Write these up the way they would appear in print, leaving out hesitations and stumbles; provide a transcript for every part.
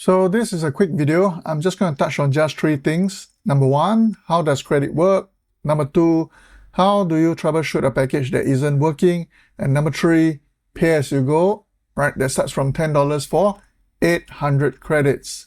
So this is a quick video. I'm just going to touch on just three things. Number one, how does credit work? Number two, how do you troubleshoot a package that isn't working? And number three, pay as you go, right? That starts from $10 for 800 credits.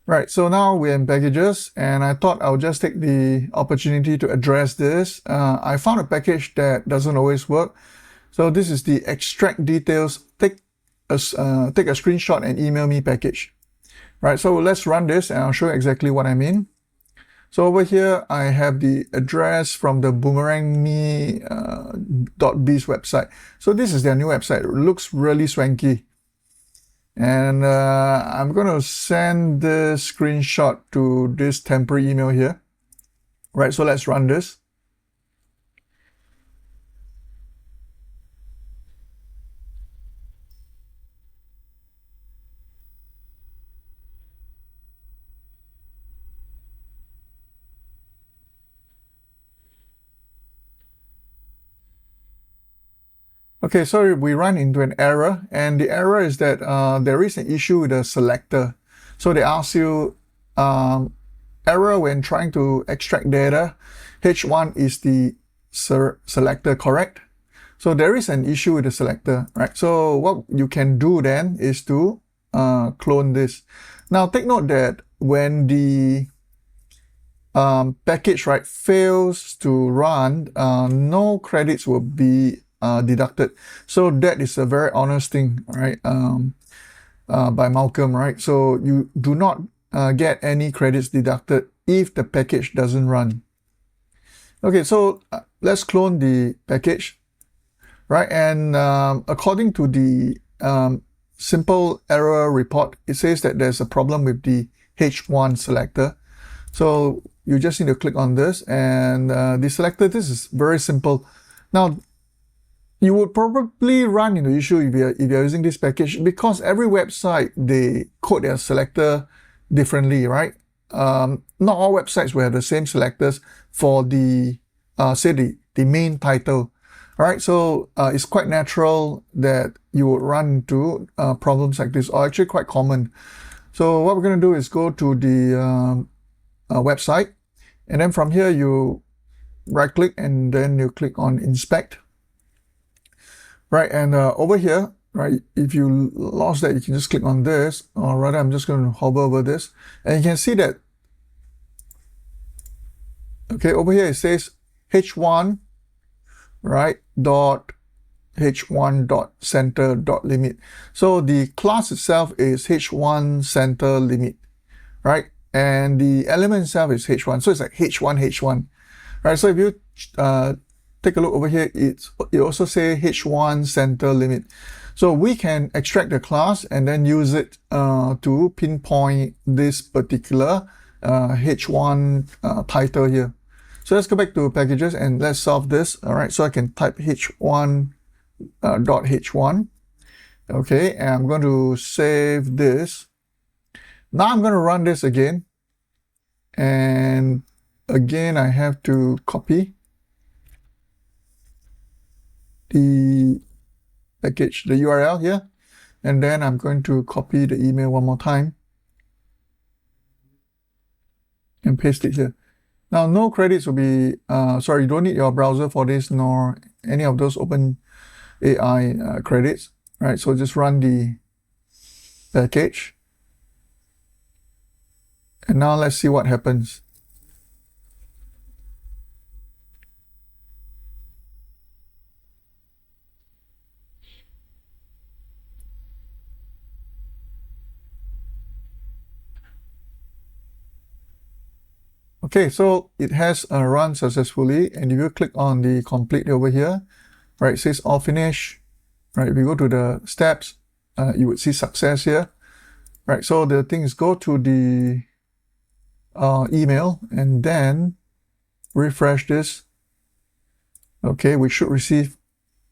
Right, so now we're in packages, and I thought I would just take the opportunity to address this. I found a package that doesn't always work. So this is the extract details, take a screenshot and email me package. Right, so let's run this and I'll show you exactly what I mean. So over here, I have the address from the boomerangme.biz website. So this is their new website. It looks really swanky. And I'm going to send this screenshot to this temporary email here. Right, so let's run this. Okay, so we run into an error, and the error is that there is an issue with the selector. So they ask you, error when trying to extract data, H1 is the selector correct? So there is an issue with the selector, right? So what you can do then is to clone this. Now take note that when the package, right, fails to run, no credits will be deducted. So that is a very honest thing, right? By Malcolm, right? So you do not get any credits deducted if the package doesn't run. Okay, so let's clone the package, right? And according to the simple error report, it says that there's a problem with the H1 selector. So you just need to click on this, and the selector, this is very simple. Now, you would probably run into issue if you're using this package, because every website, they code their selector differently, right? Not all websites will have the same selectors for the, say the main title. All right, so it's quite natural that you would run into problems like this, or actually quite common. So what we're going to do is go to the website, and then from here you right click and then you click on inspect. Right, and over here, right, if you lost that, you can just click on this, or rather I'm just going to hover over this, and you can see that, okay, over here it says H1, right, dot H1 dot center dot limit. So the class itself is H1 center limit, right, and the element itself is H1, so it's like H1, right? So if you take a look over here, it also says H1 center limit. So we can extract the class and then use it to pinpoint this particular H1 title here. So let's go back to packages and let's solve this. All right, so I can type H1 dot H1. Okay, and I'm going to save this. Now I'm going to run this again. And again, I have to copy the package, the URL here, and then I'm going to copy the email one more time and paste it here. Now, no credits will be, sorry, you don't need your browser for this, nor any of those OpenAI credits, right? So just run the package. And now let's see what happens. Okay, so it has run successfully, and if you click on the complete over here, right, it says all finished, right? If you go to the steps, you would see success here, right? So the thing is, go to the email and then refresh this. Okay, we should receive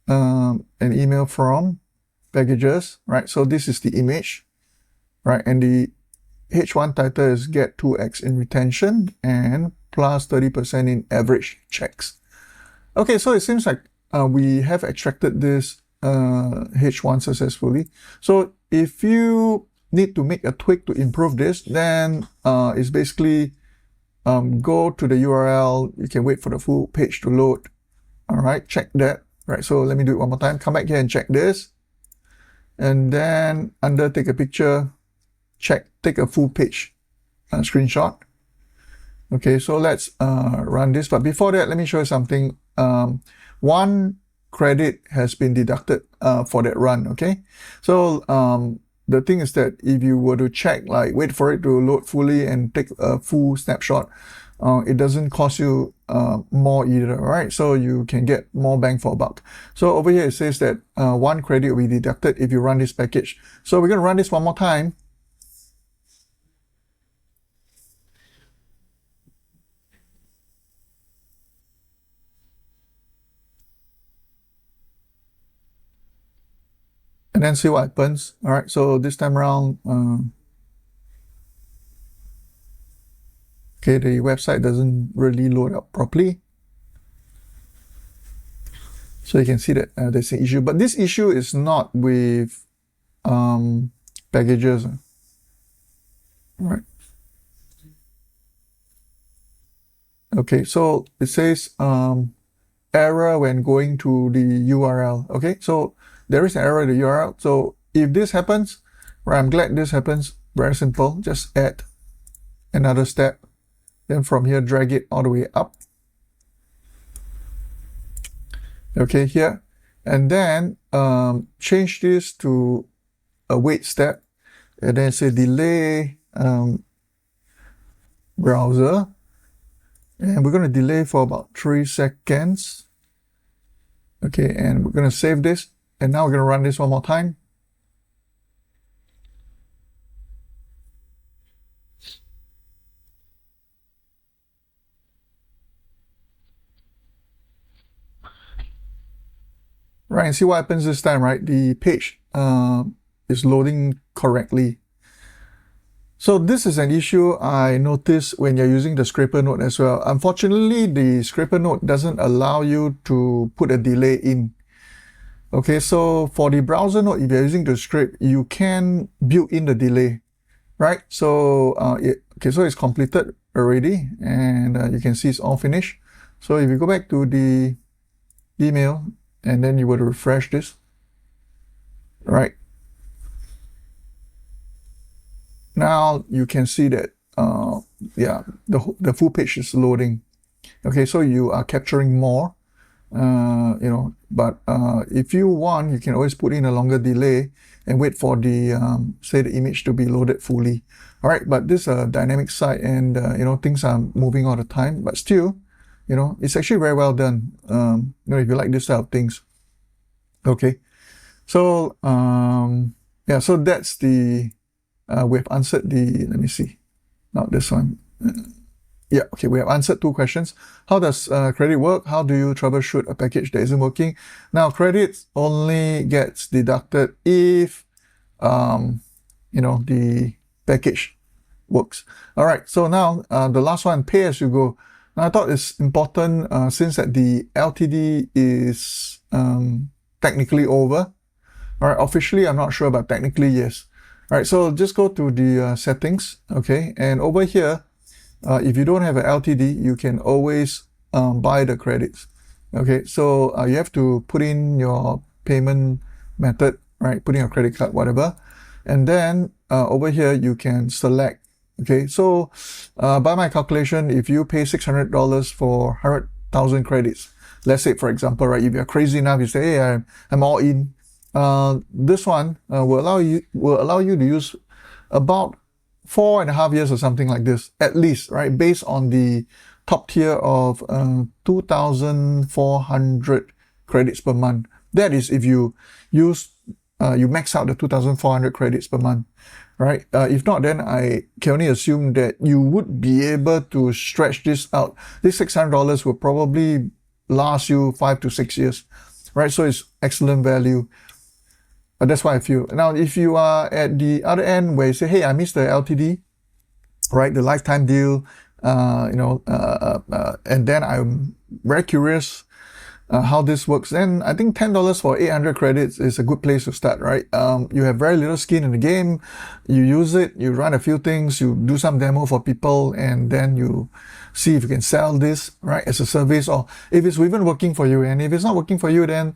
an email from packages, right? So this is the image, right? And the H1 title is get 2x in retention and plus 30% in average checks. Okay, so it seems like we have extracted this H1 successfully. So if you need to make a tweak to improve this, then it's basically go to the URL. You can wait for the full page to load. All right, check that. Right, so let me do it one more time. Come back here and check this. And then under take a picture, take a full page screenshot. Okay, so let's run this. But before that, let me show you something. 1 credit has been deducted for that run. Okay, so the thing is that if you were to check, like wait for it to load fully and take a full snapshot, it doesn't cost you more either, right? So you can get more bang for a buck. So over here it says that 1 credit will be deducted if you run this package. So we're going to run this one more time. And then see what happens. All right, so this time around, okay, the website doesn't really load up properly. So you can see that there's an issue, but this issue is not with packages. All right. Okay, so it says error when going to the URL. Okay, so there is an error in the URL. So if this happens, right, I'm glad this happens. Very simple. Just add another step. Then from here, drag it all the way up. Okay, here. And then change this to a wait step. And then say delay browser. And we're going to delay for about 3 seconds. Okay, and we're going to save this. And now we're going to run this one more time. Right, and see what happens this time, right? The page is loading correctly. So this is an issue I noticed when you're using the scraper node as well. Unfortunately, the scraper node doesn't allow you to put a delay in. Okay, so for the browser node, if you're using the script, you can build in the delay, right? So so it's completed already, and you can see it's all finished. So if you go back to the email, and then you were to refresh this, right? Now you can see that, the full page is loading. Okay, so you are capturing more. But if you want, you can always put in a longer delay and wait for the say the image to be loaded fully. All right, but this is a dynamic site, and things are moving all the time, but still, it's actually very well done. If you like this type of things. Okay, so so that's the we've answered the, let me see, not this one. Yeah, okay, we have answered 2 questions. How does credit work? How do you troubleshoot a package that isn't working? Now, credit only gets deducted if, the package works. All right, so now the last one, pay as you go. Now, I thought it's important since that the LTD is technically over. All right, officially, I'm not sure, but technically, yes. All right, so just go to the settings, okay, and over here, if you don't have an LTD, you can always buy the credits. Okay, so you have to put in your payment method, right? Put in your credit card, whatever. And then over here, you can select. Okay, so by my calculation, if you pay $600 for 100,000 credits, let's say, for example, right, if you're crazy enough, you say, hey, I'm all in. This one will allow you to use about 4.5 years or something like this, at least, right? Based on the top tier of 2,400 credits per month. That is if you use, you max out the 2,400 credits per month, right? If not, then I can only assume that you would be able to stretch this out. This $600 will probably last you 5 to 6 years, right? So it's excellent value. That's why I feel. Now, if you are at the other end where you say, hey, I missed the LTD, right, the lifetime deal, and then I'm very curious how this works, then I think $10 for 800 credits is a good place to start, right? You have very little skin in the game. You use it, you run a few things, you do some demo for people, and then you see if you can sell this, right, as a service, or if it's even working for you. And if it's not working for you, then,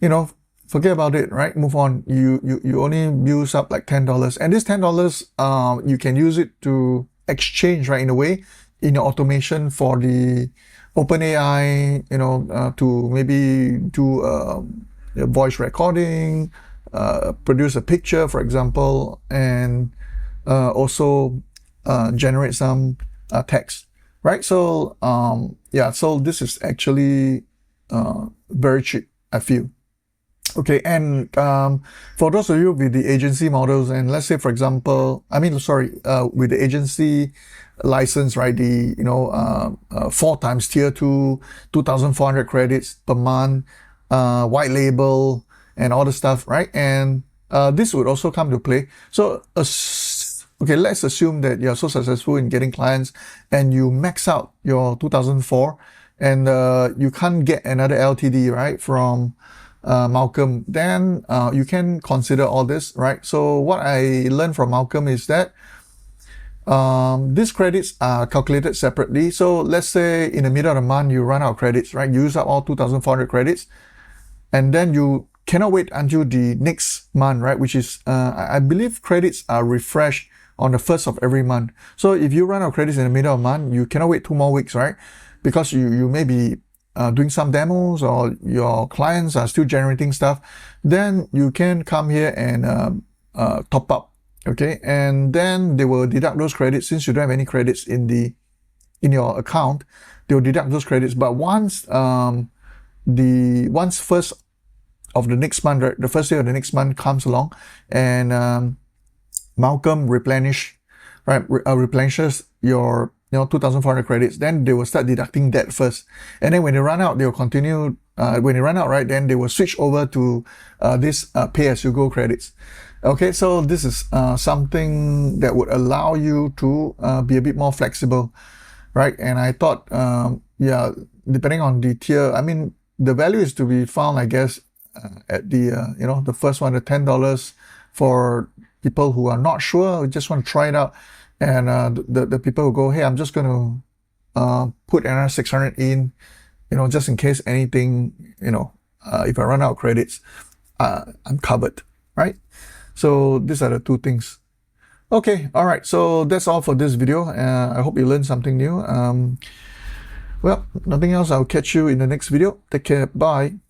you know, forget about it, right? Move on. You only use up like $10. And this $10, you can use it to exchange, right, in a way, in your automation for the OpenAI, to maybe do a voice recording, produce a picture, for example, and also generate some text, right? So yeah, so this is actually very cheap, I feel. Okay, and for those of you with the agency models, and let's say, for example, with the agency license, right, the 4 times tier 2, 2,400 credits per month, white label, and all the stuff, right? And this would also come to play. So okay, let's assume that you're so successful in getting clients and you max out your 2004, and you can't get another LTD, right, from Malcolm. Then you can consider all this, right? So what I learned from Malcolm is that these credits are calculated separately. So let's say in the middle of the month you run out of credits, right? You use up all 2,400 credits, and then you cannot wait until the next month, right? Which is I believe credits are refreshed on the 1st of every month. So if you run out of credits in the middle of the month, you cannot wait 2 more weeks, right? Because you may be doing some demos, or your clients are still generating stuff. Then you can come here and top up. Okay, and then they will deduct those credits. Since you don't have any credits in your account, they will deduct those credits. But once first of the next month, right, the first day of the next month comes along, and Malcolm replenishes your 2,400 credits, then they will start deducting that first. And then when they run out, they will continue. When they run out, right, then they will switch over to this pay-as-you-go credits. Okay, so this is something that would allow you to be a bit more flexible, right? And I thought, yeah, depending on the tier, I mean, the value is to be found, I guess, at the the first one, the $10 for people who are not sure, who just want to try it out, and the people who go, hey, I'm just going to put another 600 in, just in case anything, if I run out of credits, I'm covered, right? So these are the two things. Okay, all right. So that's all for this video. I hope you learned something new. Well, nothing else. I'll catch you in the next video. Take care. Bye.